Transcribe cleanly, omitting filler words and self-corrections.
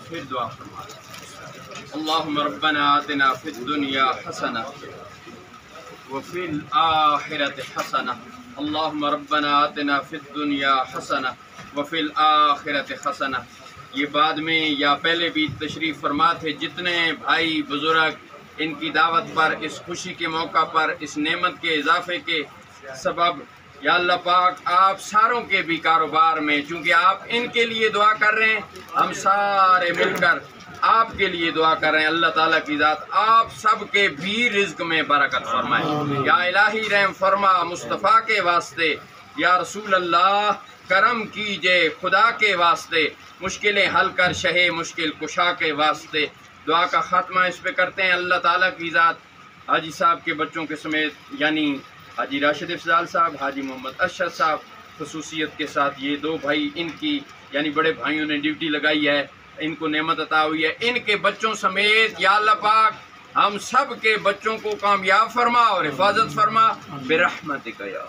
پھر دعا اللهم ربنا آتنا في الدنيا حسنة وفي الآخرة حسنة اللهم ربنا آتنا في الدنيا حسنة وفي الآخرة حسنة. یہ بعد میں یا پہلے بھی تشریف فرما تھے. جتنے بھائی بزرگ ان کی دعوت پر، اس خوشی کے موقع پر، اس نعمت کے اضافے کے سبب، یا اللہ پاک آپ ساروں کے بھی کاروبار میں، چونکہ آپ ان کے لیے دعا کر رہے ہیں، ہم سارے مل کر آپ کے لیے دعا کر رہے ہیں. اللہ تعالیٰ کی ذات آپ سب کے بھی رزق میں برکت فرمائے. یا الہی رحم فرما مصطفیٰ کے واسطے، یا رسول اللہ کرم کیجئے خدا کے واسطے، مشکلیں حل کر شہ مشکل کشا کے واسطے. دعا کا خاتمہ اس پہ کرتے ہیں. اللہ تعالیٰ کی ذات حاجی صاحب کے بچوں کے سمیت، یعنی حاجی راشد افضال صاحب، حاجی محمد اشرف صاحب، خصوصیت کے ساتھ یہ دو بھائی، ان کی یعنی بڑے بھائیوں نے ڈیوٹی لگائی ہے، ان کو نعمت عطا ہوئی ہے. ان کے بچوں سمیت یا اللہ پاک ہم سب کے بچوں کو کامیاب فرما اور حفاظت فرما برحمتک یا